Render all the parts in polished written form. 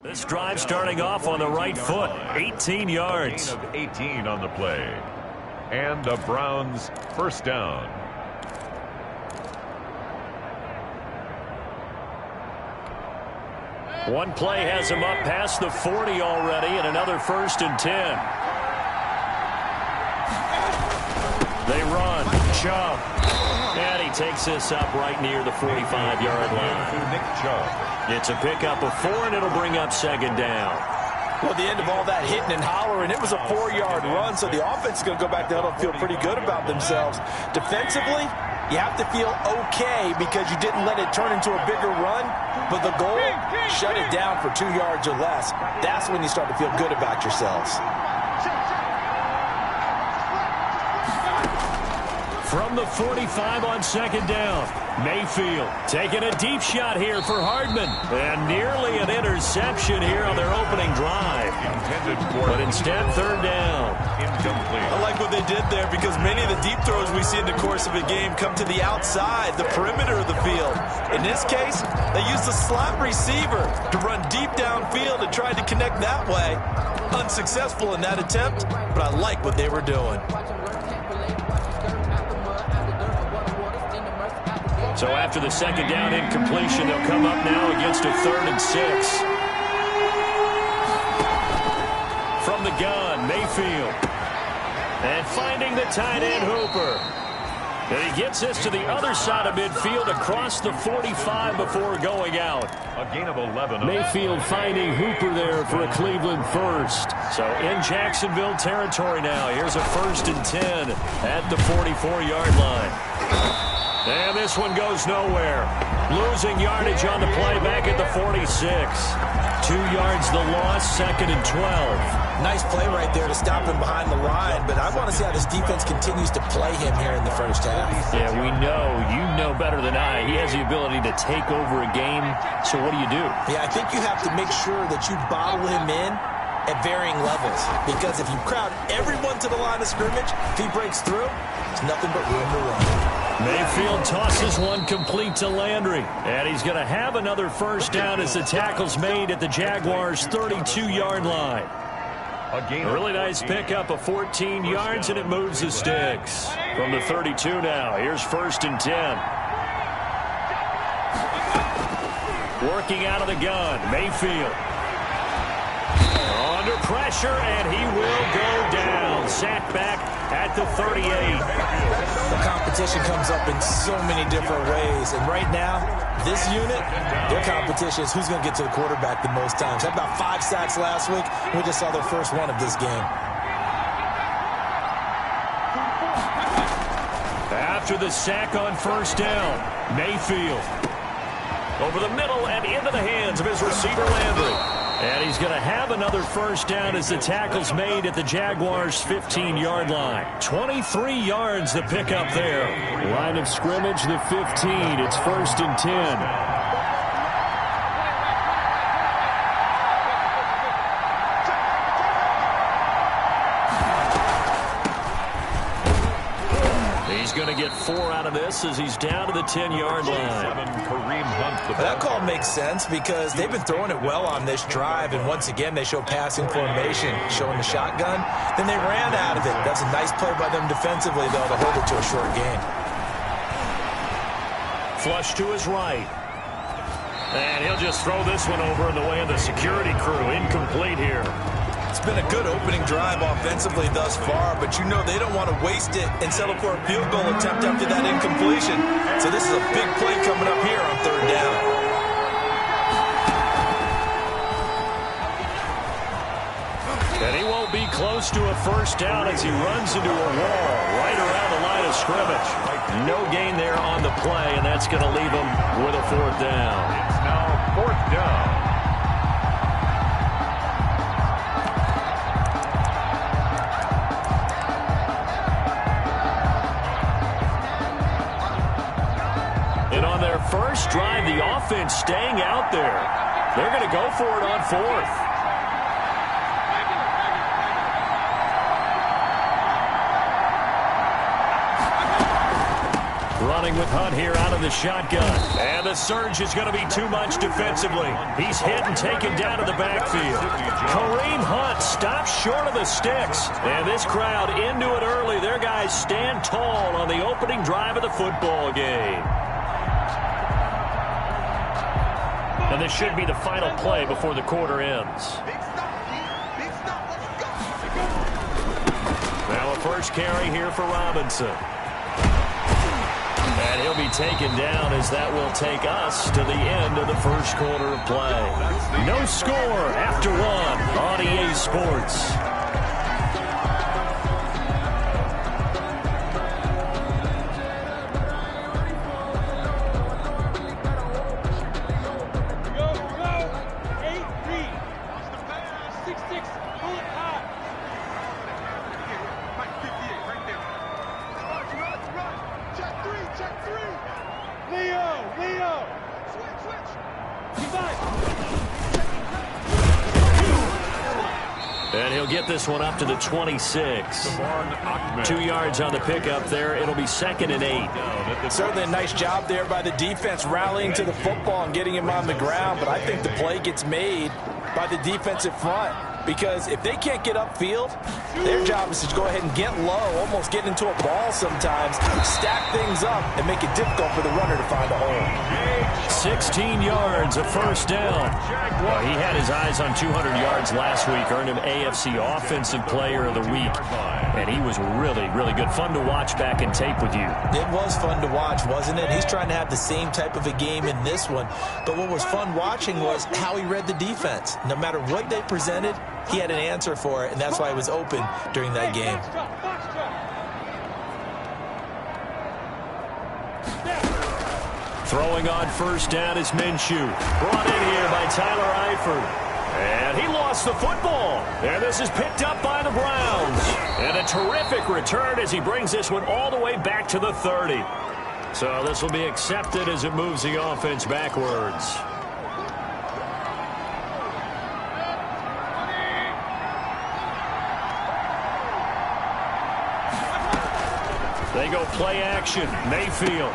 This drive starting off on the right foot, 18 yards. Gain of 18 on the play. And the Browns first down. One play has him up past the 40 already, and another 1st and 10. They run. Chubb. And he takes this up right near the 45-yard line. Nick Chubb. It's a pickup of 4, and it'll bring up 2nd down. Well, the end of all that hitting and hollering, it was a 4-yard run, so the offense is going to go back to huddle and feel pretty good about themselves. Defensively, you have to feel okay because you didn't let it turn into a bigger run, but the goal, shut it down for 2 yards or less. That's when you start to feel good about yourselves. From the 45 on 2nd down, Mayfield taking a deep shot here for Hardman. And nearly an interception here on their opening drive. But instead, 3rd down. Incomplete. I like what they did there because many of the deep throws we see in the course of a game come to the outside, the perimeter of the field. In this case, they used a slot receiver to run deep downfield and tried to connect that way. Unsuccessful in that attempt, but I like what they were doing. So after the 2nd down incompletion, they'll come up now against a 3rd and 6. From the gun, Mayfield. And finding the tight end, Hooper. And he gets this to the other side of midfield across the 45 before going out. A gain of 11. Mayfield finding Hooper there for a Cleveland 1st. So in Jacksonville territory now. Here's a 1st and 10 at the 44-yard line. And this one goes nowhere. Losing yardage on the play back at the 46. 2 yards the loss, 2nd and 12. Nice play right there to stop him behind the line, but I want to see how this defense continues to play him here in the first half. Yeah, we know. You know better than I. He has the ability to take over a game, so what do you do? Yeah, I think you have to make sure that you bottle him in at varying levels, because if you crowd everyone to the line of scrimmage, if he breaks through, there's nothing but room to run. Mayfield tosses one complete to Landry. And he's going to have another 1st down as the tackle's made at the Jaguars' 32-yard line. A really nice pickup of 14 yards, and it moves the sticks. From the 32 now, here's 1st and 10. Working out of the gun, Mayfield. Under pressure, and he will go down. Sacked back at the 38. The competition comes up in so many different ways, and right now, this unit, their competition is who's going to get to the quarterback the most times. Had about 5 sacks last week, and we just saw their first one of this game. After the sack on 1st down, Mayfield over the middle and into the hands of his receiver Landry. And he's going to have another 1st down as the tackle's made at the Jaguars' 15-yard line. 23 yards the pickup there. Line of scrimmage, the 15. It's 1st and 10. He's going to get 4 out of this as he's down to the 10-yard line. That call makes sense because they've been throwing it well on this drive, and once again they show passing formation, showing the shotgun. Then they ran out of it. That's a nice play by them defensively, though, to hold it to a short gain. Flush to his right. And he'll just throw this one over in the way of the security crew. Incomplete here. It's been a good opening drive offensively thus far, but you know they don't want to waste it and settle for a field goal attempt after that incompletion. So this is a big play coming up here on 3rd down. And he won't be close to a 1st down as he runs into a wall right around the line of scrimmage. No gain there on the play, and that's going to leave him with a 4th down. It's now 4th down. First drive, the offense staying out there. They're going to go for it on 4th. Running with Hunt here out of the shotgun. And the surge is going to be too much defensively. He's hit and taken down to the backfield. Kareem Hunt stops short of the sticks. And this crowd into it early. Their guys stand tall on the opening drive of the football game. And this should be the final play before the quarter ends. Now a first carry here for Robinson. And he'll be taken down as that will take us to the end of the first quarter of play. No score after one on EA Sports. And he'll get this one up to the 26. 2 yards on the pickup there. It'll be 2nd and 8. Certainly a nice job there by the defense rallying to the football and getting him on the ground. But I think the play gets made by the defensive front. Because if they can't get upfield, their job is to go ahead and get low, almost get into a ball sometimes, stack things up, and make it difficult for the runner to find a hole. 16 yards, a first down. Well, he had his eyes on 200 yards last week, earned him AFC Offensive Player of the Week. And he was really, really good. Fun to watch back in tape with you. It was fun to watch, wasn't it? He's trying to have the same type of a game in this one. But what was fun watching was how he read the defense. No matter what they presented, he had an answer for it, and that's why he was open during that game. Throwing on first down is Minshew. Brought in here by Tyler Eifert. And he lost the football. And this is picked up by the Browns. And a terrific return as he brings this one all the way back to the 30. So this will be accepted as it moves the offense backwards. They go play action. Mayfield.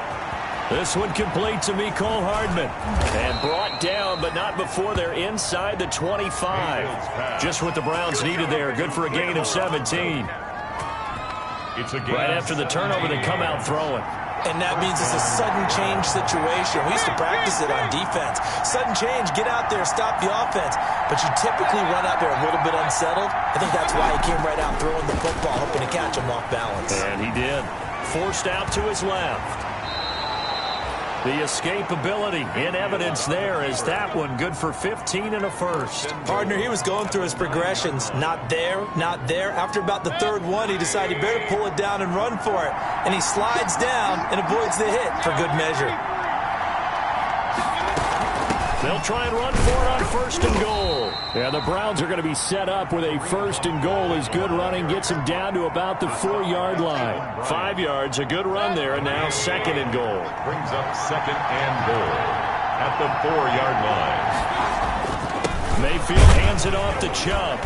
This one complete to Mecole Hardman. And brought down, but not before they're inside the 25. Just what the Browns needed there. Good for a gain of 17. Right after the turnover, they come out throwing. And that means it's a sudden change situation. We used to practice it on defense. Sudden change, get out there, stop the offense. But you typically run out there a little bit unsettled. I think that's why he came right out throwing the football, hoping to catch him off balance. And he did. Forced out to his left. The escapability in evidence there is that one good for 15 and a first. Partner, he was going through his progressions. Not there, not there. After about the third one, he decided he better pull it down and run for it. And he slides down and avoids the hit for good measure. They'll try and run for it on first and goal. And the Browns are going to be set up with a first and goal as good running gets him down to about the 4-yard line. 5 yards, a good run there, and now 2nd and goal. Brings up 2nd and goal at the 4-yard line. Mayfield hands it off to Chubb.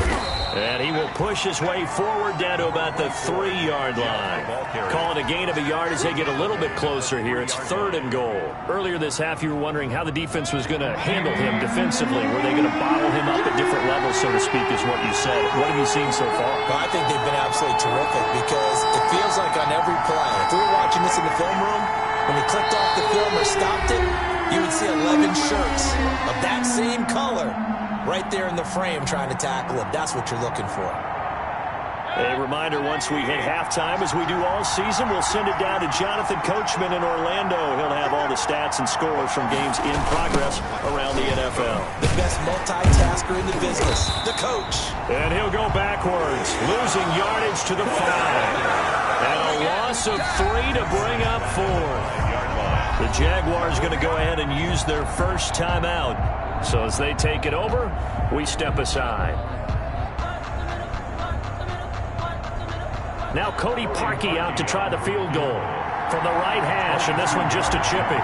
And he will push his way forward down to about the 3-yard line. Calling a gain of a yard as they get a little bit closer here. It's 3rd and goal. Earlier this half, you were wondering how the defense was going to handle him defensively. Were they going to bottle him up at different levels, so to speak, is what you said. What have you seen so far? Well, I think they've been absolutely terrific because it feels like on every play, if we were watching this in the film room, when he clicked off the film or stopped it, you would see 11 shirts of that same color right there in the frame trying to tackle him. That's what you're looking for. A reminder, once we hit halftime, as we do all season, we'll send it down to Jonathan Coachman in Orlando. He'll have all the stats and scores from games in progress around the NFL. The best multitasker in the business, the coach. And he'll go backwards, losing yardage to the 5. And a loss of 3 to bring up 4. The Jaguars going to go ahead and use their first timeout. So as they take it over, we step aside. Now Cody Parkey out to try the field goal from the right hash, and this one just a chipping.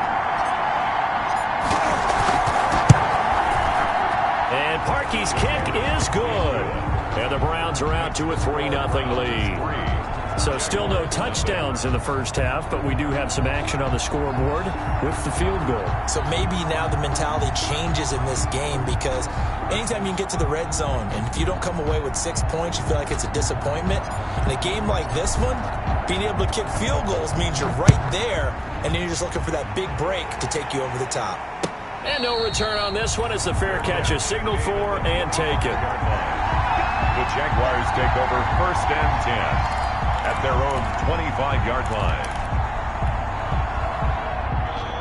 And Parkey's kick is good. And the Browns are out to a 3-0 lead. So still no touchdowns in the first half, but we do have some action on the scoreboard with the field goal. So maybe now the mentality changes in this game, because anytime you can get to the red zone, and if you don't come away with 6 points, you feel like it's a disappointment. In a game like this one, being able to kick field goals means you're right there, and then you're just looking for that big break to take you over the top. And no return on this one as the fair catch is signaled for and taken. The Jaguars take over 1st and 10 at their own 25-yard line.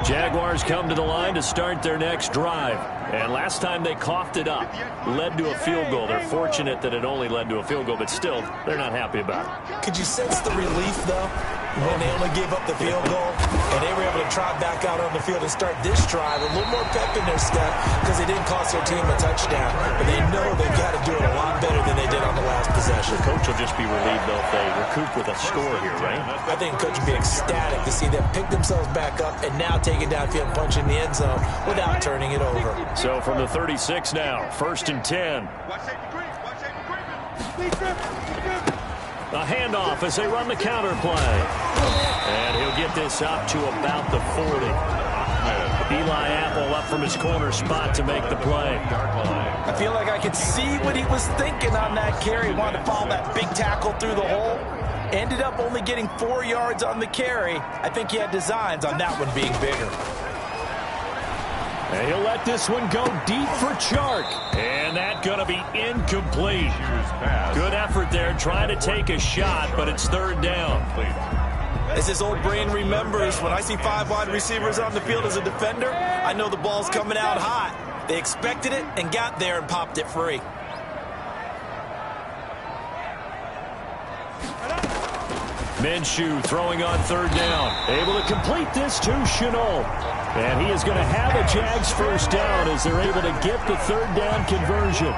Jaguars come to the line to start their next drive. And last time they coughed it up, led to a field goal. They're fortunate that it only led to a field goal, but still, they're not happy about it. Could you sense the relief, though, when they only gave up the field goal and they were able to trot back out on the field and start this drive? A little more pep in their step because they didn't cost their team a touchdown. But they know they've got to do it a lot better than they did on the last possession. The coach will just be relieved, though, if they recoup with a score here, right? I think the coach would be ecstatic to see them pick themselves back up and now take it downfield and punch in the end zone without turning it over. So from the 36 now, 1st and 10. A handoff as they run the counter play. And he'll get this up to about the 40. Eli Apple up from his corner spot to make the play. I feel like I could see what he was thinking on that carry. He wanted to follow that big tackle through the hole. Ended up only getting 4 yards on the carry. I think he had designs on that one being bigger. And he'll let this one go deep for Chark. And that's going to be incomplete. Good effort there trying to take a shot, but it's 3rd down. As his old brain remembers, when I see 5 wide receivers on the field as a defender, I know the ball's coming out hot. They expected it and got there and popped it free. Minshew throwing on 3rd down. Able to complete this to Shenault. And he is going to have a Jags 1st down as they're able to get the 3rd down conversion.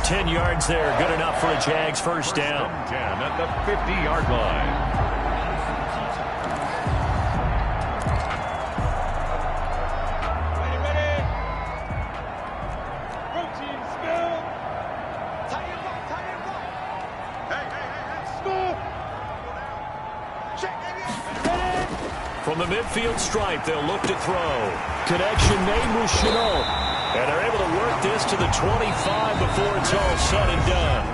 10 yards there, good enough for a Jags 1st down. 10 at the 50-yard line. From the midfield stripe, they'll look to throw. Connection made with Shenault. And they're able to work this to the 25 before it's all said and done.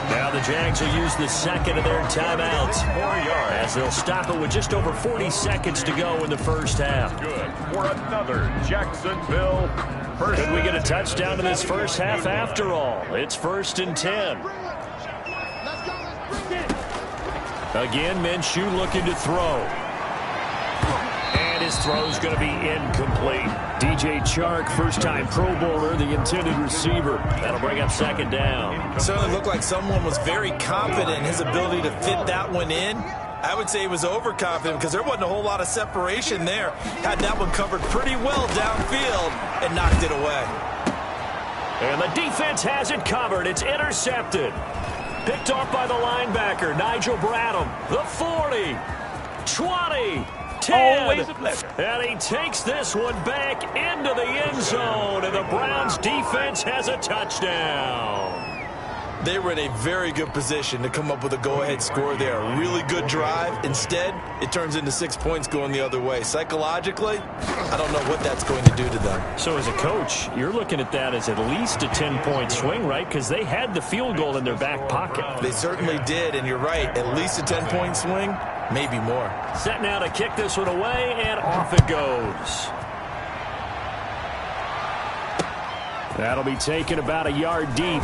Now the Jags will use the 2nd of their timeouts, as they'll stop it with just over 40 seconds to go in the first half. Good for another Jacksonville first. Could we get a touchdown in this first half after all? It's 1st and 10. Again, Minshew looking to throw. His throw's going to be incomplete. DJ Chark, first-time Pro Bowler, the intended receiver. That'll bring up 2nd down. It certainly looked like someone was very confident in his ability to fit that one in. I would say he was overconfident because there wasn't a whole lot of separation there. Had that one covered pretty well downfield and knocked it away. And the defense has it covered. It's intercepted. Picked off by the linebacker, Nigel Bradham. The 40, 20, 10, and he takes this one back into the end zone, and the Browns defense has a touchdown. They were in a very good position to come up with a go-ahead score there. A really good drive. Instead, it turns into 6 points going the other way. Psychologically, I don't know what that's going to do to them. So as a coach, you're looking at that as at least a 10-point swing, right? Because they had the field goal in their back pocket. They certainly did, and you're right. At least a 10-point swing, maybe more. Set now to kick this one away, and off it goes. That'll be taken about a yard deep.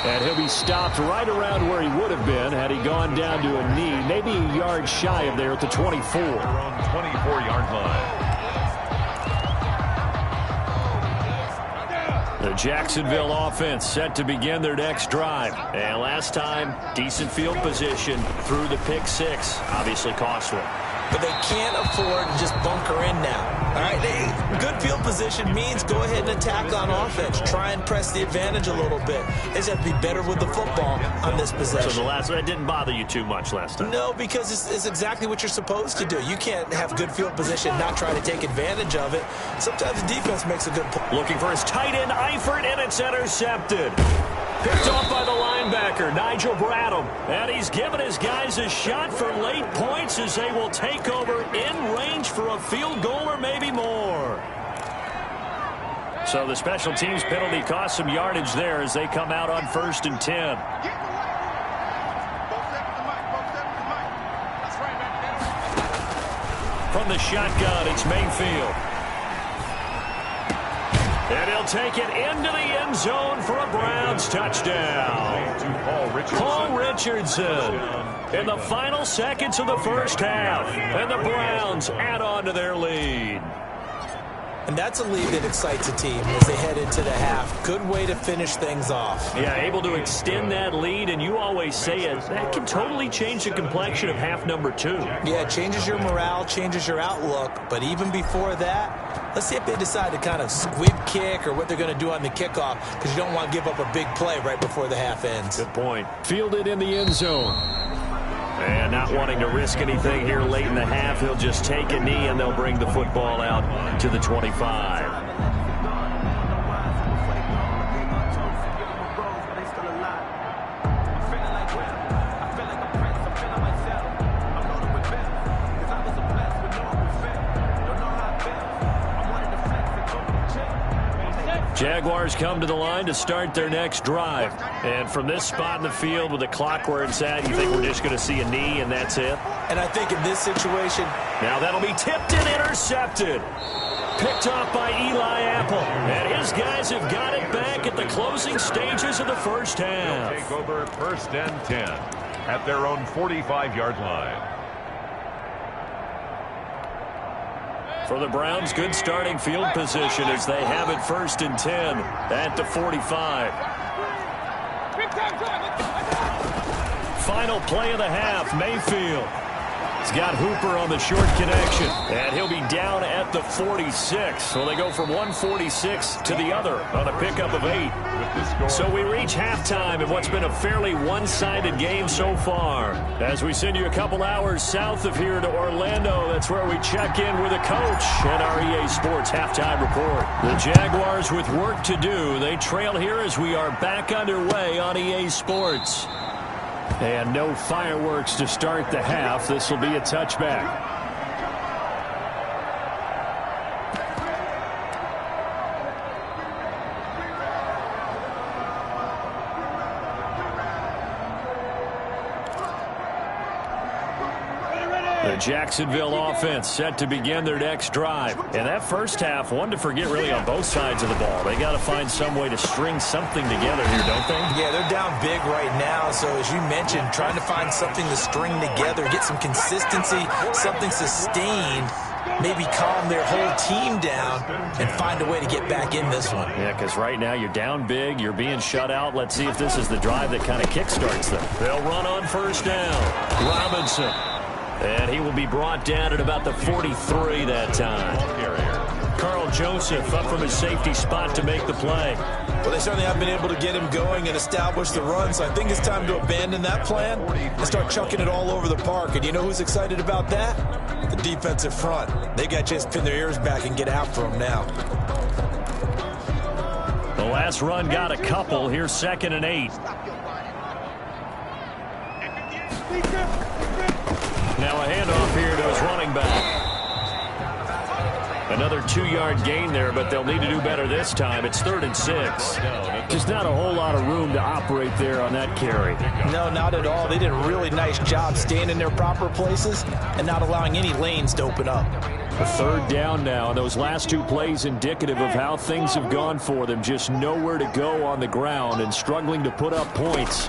And he'll be stopped right around where he would have been had he gone down to a knee, maybe a yard shy of there at the 24. Around 24-yard line. The Jacksonville offense set to begin their next drive. And last time, decent field position through the pick 6. Obviously costly. But they can't afford to just bunker in now. All right, good field position means go ahead and attack on offense. Try and press the advantage a little bit. They just have to be better with the football on this possession. So the last one didn't bother you too much last time? No, because it's exactly what you're supposed to do. You can't have good field position and not try to take advantage of it. Sometimes the defense makes a good play. Looking for his tight end, Eifert, and it's intercepted. Picked off by the linebacker, Nigel Bradham. And he's given his guys a shot for late points as they will take over in range for a field goal or maybe more. So the special teams penalty cost some yardage there as they come out on 1st and 10. From the shotgun, it's Mayfield. And he'll take it into the end zone for a Browns touchdown. Paul Richardson in the final seconds of the first half. And the Browns add on to their lead. And that's a lead that excites a team as they head into the half. Good way to finish things off. Yeah, able to extend that lead, and you always say it, that can totally change the complexion of half number 2. Yeah, it changes your morale, changes your outlook. But even before that, let's see if they decide to kind of squib kick or what they're going to do on the kickoff, because you don't want to give up a big play right before the half ends. Good point. Fielded in the end zone. And not wanting to risk anything here late in the half, he'll just take a knee and they'll bring the football out to the 25. Jaguars come to the line to start their next drive. And from this spot in the field with the clock where it's at, you think we're just going to see a knee and that's it? And I think in this situation, now that'll be tipped and intercepted. Picked off by Eli Apple. And his guys have got it back at the closing stages of the first half. They'll take over 1st and 10 at their own 45-yard line. For the Browns, good starting field position as they have it 1st and 10 at the 45. Final play of the half, Mayfield. He's got Hooper on the short connection, and he'll be down at the 46. So they go from 146 to the other on a pickup of 8. So we reach halftime in what's been a fairly one-sided game so far. As we send you a couple hours south of here to Orlando, that's where we check in with a coach at our EA Sports Halftime Report. The Jaguars with work to do. They trail here as we are back underway on EA Sports. And no fireworks to start the half. This will be a touchback. The Jacksonville offense set to begin their next drive. And that first half, one to forget really on both sides of the ball. They got to find some way to string something together here, don't they? Yeah, they're down big right now. So as you mentioned, trying to find something to string together, get some consistency, something sustained, maybe calm their whole team down and find a way to get back in this one. Yeah, because right now you're down big, you're being shut out. Let's see if this is the drive that kind of kickstarts them. They'll run on 1st down. Robinson. And he will be brought down at about the 43 that time. Carl Joseph up from his safety spot to make the play. Well, they certainly have been able to get him going and establish the run, so I think it's time to abandon that plan and start chucking it all over the park. And you know who's excited about that? The defensive front. They got to just pin their ears back and get after him now. The last run got a couple. Here's 2nd and 8. Now a handoff here to his running back. Another 2-yard gain there, but they'll need to do better this time. It's 3rd and 6. Just not a whole lot of room to operate there on that carry. No, not at all. They did a really nice job staying in their proper places and not allowing any lanes to open up. A 3rd down now, and those last 2 plays indicative of how things have gone for them. Just nowhere to go on the ground and struggling to put up points.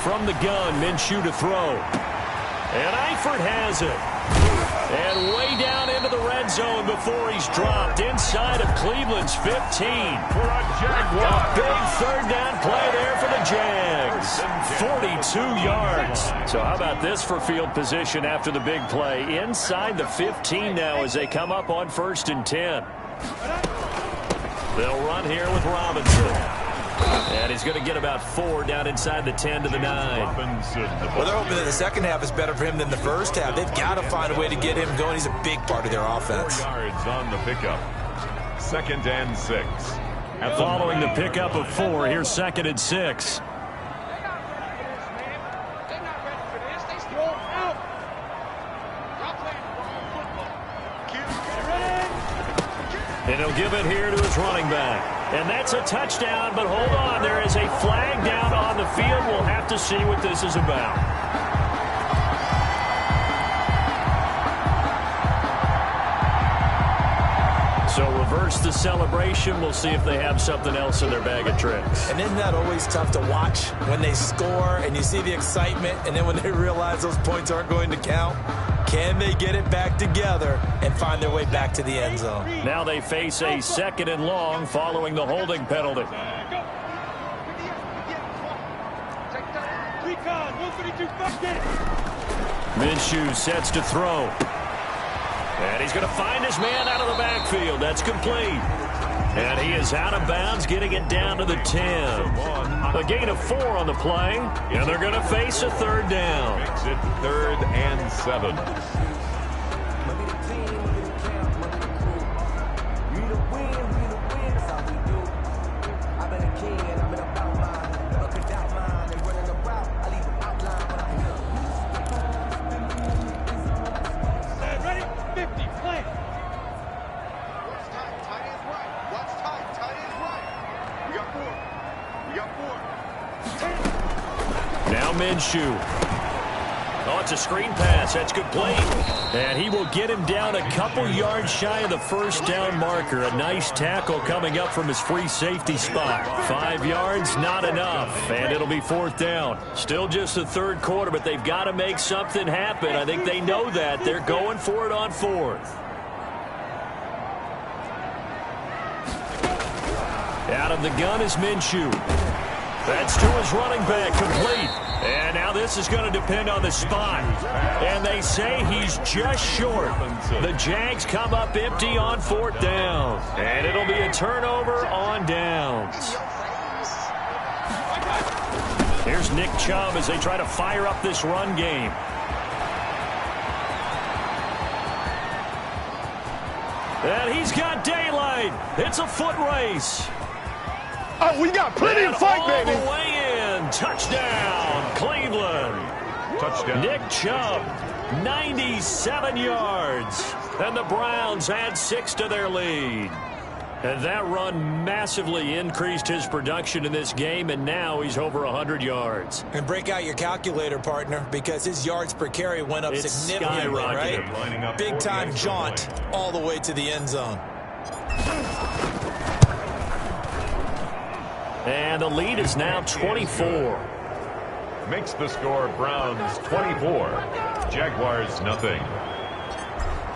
From the gun, Minshew to throw. And Eifert has it. And way down into the red zone before he's dropped inside of Cleveland's 15. For a Jaguar. A big 3rd down play there for the Jags. 42 yards. So how about this for field position after the big play? Inside the 15 now as they come up on 1st and 10. They'll run here with Robinson. And he's going to get about 4 down inside the 10 to the 9. Well, they're hoping that the second half is better for him than the first half. They've got to find a way to get him going. He's a big part of their offense. 4 yards on the pickup. 2nd and 6. Following the pickup of 4, here's 2nd and 6. And he'll give it here to his running back. And that's a touchdown, but hold on. There is a flag down on the field. We'll have to see what this is about. So reverse the celebration. We'll see if they have something else in their bag of tricks. And isn't that always tough to watch when they score and you see the excitement, and then when they realize those points aren't going to count? Can they get it back together and find their way back to the end zone? Now they face a 2nd and long following the holding penalty. Minshew sets to throw. And he's going to find his man out of the backfield. That's complete. And he is out of bounds, getting it down to the 10. A gain of 4 on the play, and they're going to face a 3rd down. Makes it 3rd and 7. Now Minshew. Oh, it's a screen pass. That's complete. And he will get him down a couple yards shy of the 1st down marker. A nice tackle coming up from his free safety spot. 5 yards, not enough. And it'll be 4th down. Still just the 3rd quarter, but they've got to make something happen. I think they know that. They're going for it on 4th. Out of the gun is Minshew. That's to his running back, complete. And now this is going to depend on the spot. And they say he's just short. The Jags come up empty on 4th down. And it'll be a turnover on downs. Here's Nick Chubb as they try to fire up this run game. And he's got daylight. It's a foot race. Oh, we got plenty of fight, baby. All the way in. Touchdown, Cleveland. Touchdown. Nick Chubb, 97 yards. And the Browns add 6 to their lead. And that run massively increased his production in this game, and now he's over 100 yards. And break out your calculator, partner, because his yards per carry went up significantly, right? Big-time jaunt all the way to the end zone. And the lead is now 24. Makes the score Browns 24. Jaguars nothing.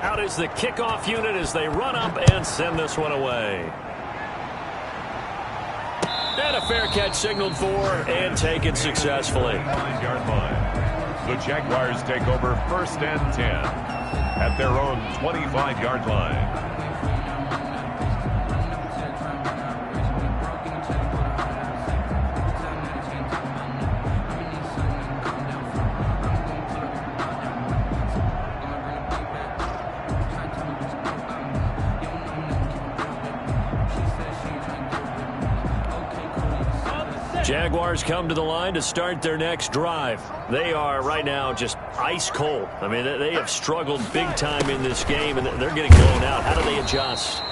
Out is the kickoff unit as they run up and send this one away. And a fair catch signaled for and taken successfully. 9-yard line. The Jaguars take over 1st and 10 at their own 25-yard line. Jaguars come to the line to start their next drive. They are right now just ice cold. I mean, they have struggled big time in this game, and they're getting blown out. How do they adjust?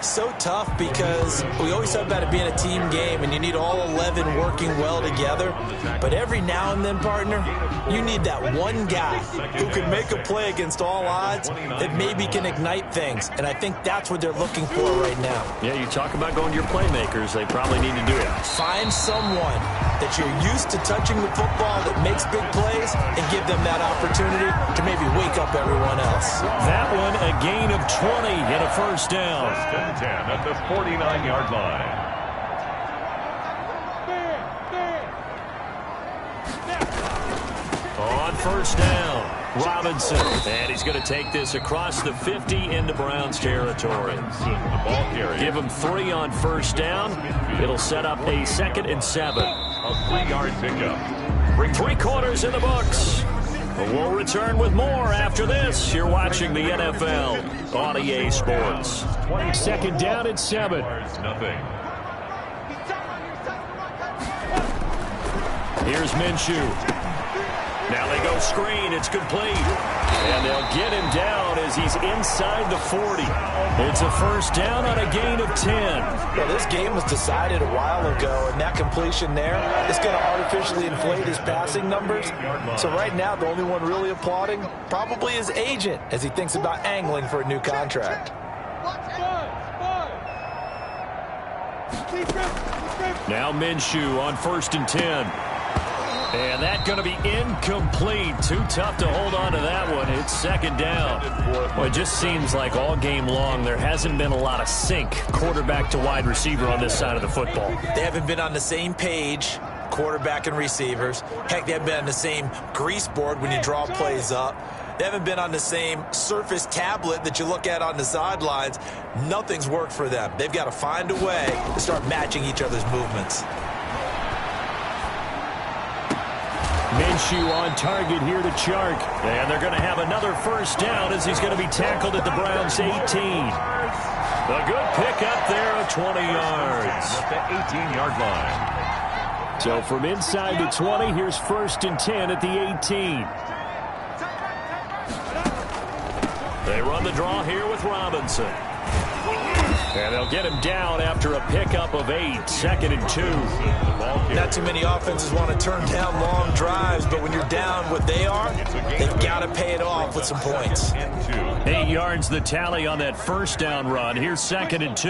So tough because we always talk about it being a team game and you need all 11 working well together. But every now and then, partner, you need that one guy who can make a play against all odds that maybe can ignite things. And I think that's what they're looking for right now. Yeah, you talk about going to your playmakers. They probably need to do it. Find someone that you're used to touching the football that makes big plays and give them that opportunity to maybe wake up everyone else. That one, a gain of 20 and a 1st down. 10 at the 49-yard line. On 1st down, Robinson. And he's going to take this across the 50 into Browns territory. The ball carrier. Give him 3 on 1st down. It'll set up a 2nd and 7. A 3-yard pickup. 3 quarters in the books. We'll return with more after this. You're watching the NFL on EA Sports. 2nd down and 7. Nothing. Here's Minshew. Now they go screen. It's complete. And they'll get him down as he's inside the 40. It's a first down on a gain of 10. Well, this game was decided a while ago, and that completion there is going to artificially inflate his passing numbers. So right now, the only one really applauding probably his agent as he thinks about angling for a new contract. Now Minshew on 1st and 10. And that's going to be incomplete. Too tough to hold on to that one. It's 2nd down. Well, it just seems like all game long there hasn't been a lot of sync quarterback to wide receiver on this side of the football. They haven't been on the same page, quarterback and receivers. Heck, they haven't been on the same grease board when you draw plays up. They haven't been on the same Surface tablet that you look at on the sidelines. Nothing's worked for them. They've got to find a way to start matching each other's movements. Minshew on target here to Chark. And they're going to have another first down as he's going to be tackled at the Browns' 18. A good pickup there of 20 yards. At the 18-yard line. So from inside the 20, here's 1st and 10 at the 18. They run the draw here with Robinson. And they'll get him down after a pickup of 8, 2nd and 2. Not too many offenses want to turn down long drives, but when you're down what they are, they've got to pay it off with some points. 8 yards the tally on that first down run. Here's 2nd and 2.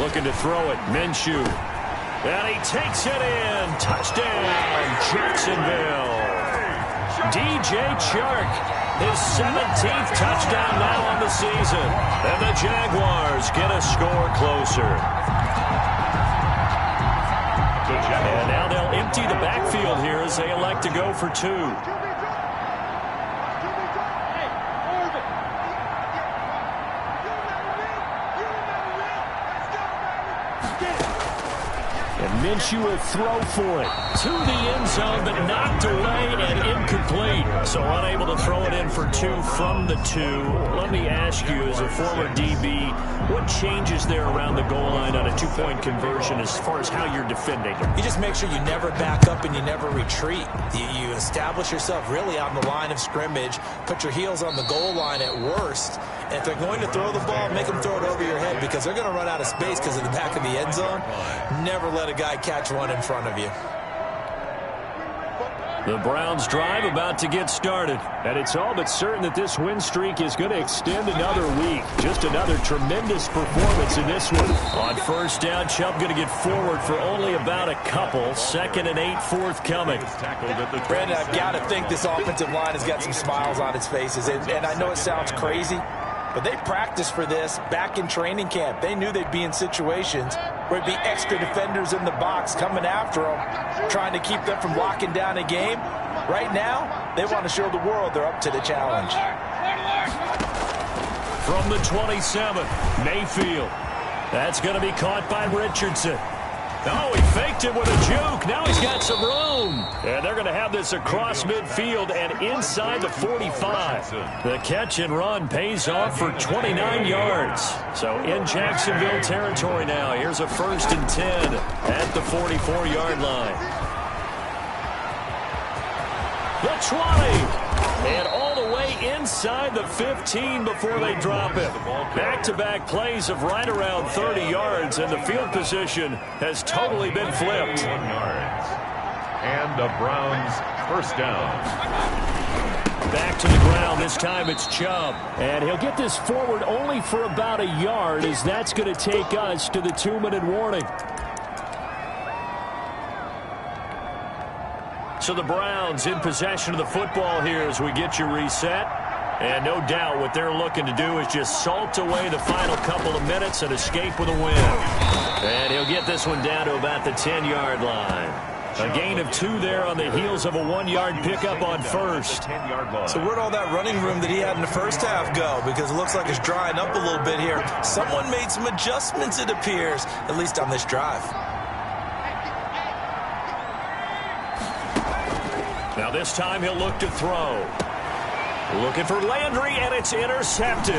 Looking to throw it. Minshew. And he takes it in. Touchdown, Jacksonville. DJ Chark, his 17th touchdown now on the season. And the Jaguars get a score closer. And now they'll empty the backfield here as they elect to go for 2. Minshew will throw for it to the end zone, but knocked away and incomplete. So unable to throw it in for 2 from the 2. Let me ask you, as a former DB, what changes there around the goal line on a 2-point conversion as far as how you're defending? You just make sure you never back up and you never retreat. You establish yourself really on the line of scrimmage, put your heels on the goal line at worst. And if they're going to throw the ball, make them throw it over your head because they're going to run out of space because of the back of the end zone. Never let a guy catch one in front of you. The Browns drive about to get started, and it's all but certain that this win streak is going to extend another week. Just another tremendous performance in this one. On first down, Chubb going to get forward for only about a couple. 2nd and 8 forthcoming. Brandon, I've got to think this offensive line has got some smiles on its faces, and I know it sounds crazy, but they practiced for this back in training camp. They knew they'd be in situations where it'd be extra defenders in the box coming after them, trying to keep them from locking down a game. Right now, they want to show the world they're up to the challenge. From the 27, Mayfield. That's going to be caught by Richardson. Oh, he faked it with a juke. Now he's got some room. And they're going to have this across midfield and inside the 45. The catch and run pays off for 29 yards. So in Jacksonville territory now. Here's a 1st and 10 at the 44-yard line. The 20. And all the way inside the 15 before they drop it. Back-to-back plays of right around 30 yards, and the field position has totally been flipped. 1 yard. And the Browns first down. Back to the ground. This time it's Chubb. And he'll get this forward only for about a yard, as that's going to take us to the 2-minute warning. So the Browns in possession of the football here as we get you reset. And no doubt what they're looking to do is just salt away the final couple of minutes and escape with a win. And he'll get this one down to about the 10-yard line. A gain of 2 there on the heels of a 1-yard pickup on first. So where'd all that running room that he had in the first half go? Because it looks like it's drying up a little bit here. Someone made some adjustments, it appears, at least on this drive. Now this time he'll look to throw. Looking for Landry, and it's intercepted.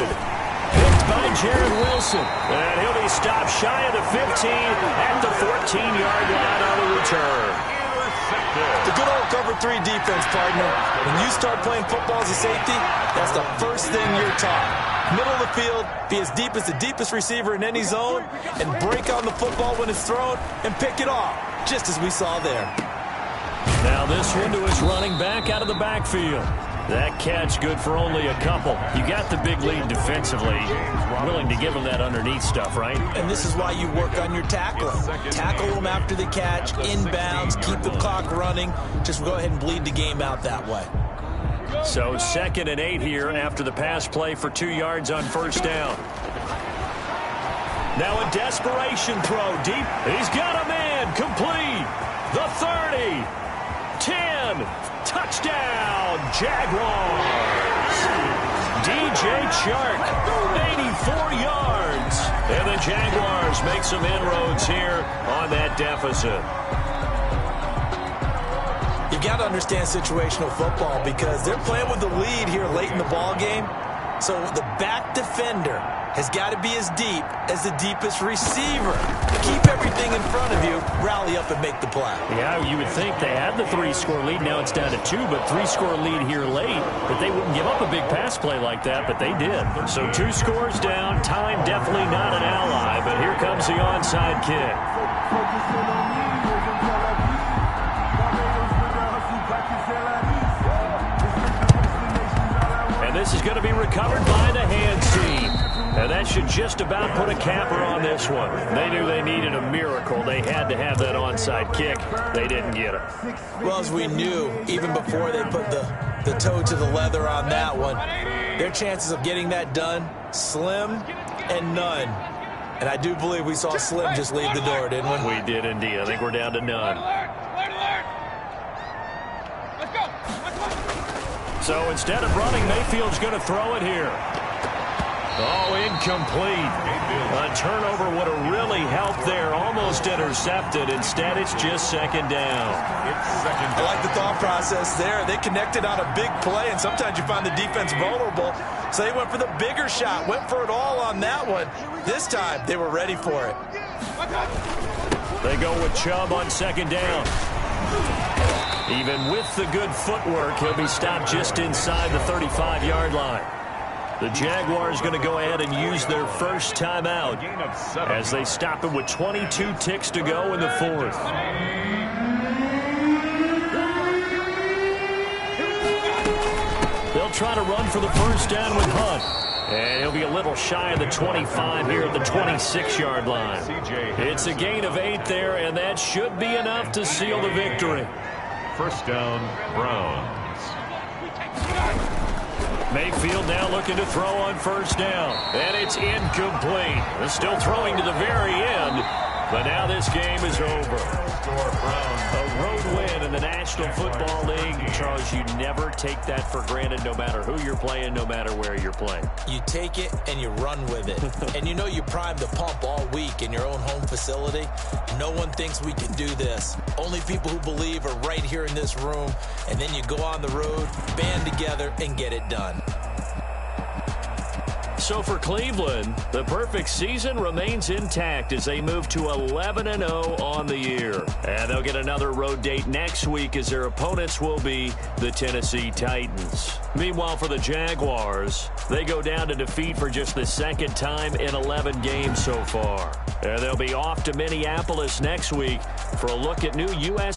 Picked by Jared Wilson. And he'll be stopped shy of the 15 at the 14-yard line on the return. The good old cover 3 defense, partner. When you start playing football as a safety, that's the first thing you're taught. Middle of the field, be as deep as the deepest receiver in any zone, and break on the football when it's thrown and pick it off, just as we saw there. Now this one to his running back out of the backfield. That catch good for only a couple. You got the big lead defensively. Willing to give him that underneath stuff, right? And this is why you work on your tackling. Tackle them after the catch, inbounds, keep the clock running. Just go ahead and bleed the game out that way. So 2nd and 8 here after the pass play for 2 yards on first down. Now a desperation throw deep. He's got a man complete. The 30. 10. Touchdown, Jaguars. DJ Chark, 84 yards. And the Jaguars make some inroads here on that deficit. You got to understand situational football because they're playing with the lead here late in the ball game. So the back defender has got to be as deep as the deepest receiver. Keep everything in front of you, rally up and make the play. Yeah, you would think they had the 3-score lead. Now it's down to 2, but 3-score lead here late. But they wouldn't give up a big pass play like that, but they did. So 2 scores down. Time definitely not an ally, but here comes the onside kick. And this is going to be recovered by the hands team. And that should just about put a capper on this one. They knew they needed a miracle. They had to have that onside kick. They didn't get it. Well, as we knew, even before they put the toe to the leather on that one, their chances of getting that done, slim and none. And I do believe we saw Slim just leave the door, didn't we? We did indeed. I think we're down to none. So instead of running, Mayfield's going to throw it here. Oh, incomplete. A turnover would have really helped there. Almost intercepted. Instead, it's just 2nd down. I like the thought process there. They connected on a big play, and sometimes you find the defense vulnerable. So they went for the bigger shot, went for it all on that one. This time, they were ready for it. They go with Chubb on 2nd down. Even with the good footwork, he'll be stopped just inside the 35-yard line. The Jaguars going to go ahead and use their first timeout as they stop him with 22 ticks to go in the 4th. They'll try to run for the first down with Hunt. And he'll be a little shy of the 25 here at the 26-yard line. It's a gain of 8 there, and that should be enough to seal the victory. First down, Browns. Mayfield now looking to throw on first down. And it's incomplete. They're still throwing to the very end. But now this game is over. A road win in the National Football League. Charles, you never take that for granted no matter who you're playing, no matter where you're playing. You take it and you run with it. And you know you primed the pump all week in your own home facility. No one thinks we can do this. Only people who believe are right here in this room. And then you go on the road, band together, and get it done. So for Cleveland, the perfect season remains intact as they move to 11-0 on the year. And they'll get another road date next week as their opponents will be the Tennessee Titans. Meanwhile, for the Jaguars, they go down to defeat for just the 2nd time in 11 games so far. And they'll be off to Minneapolis next week for a look at new U.S.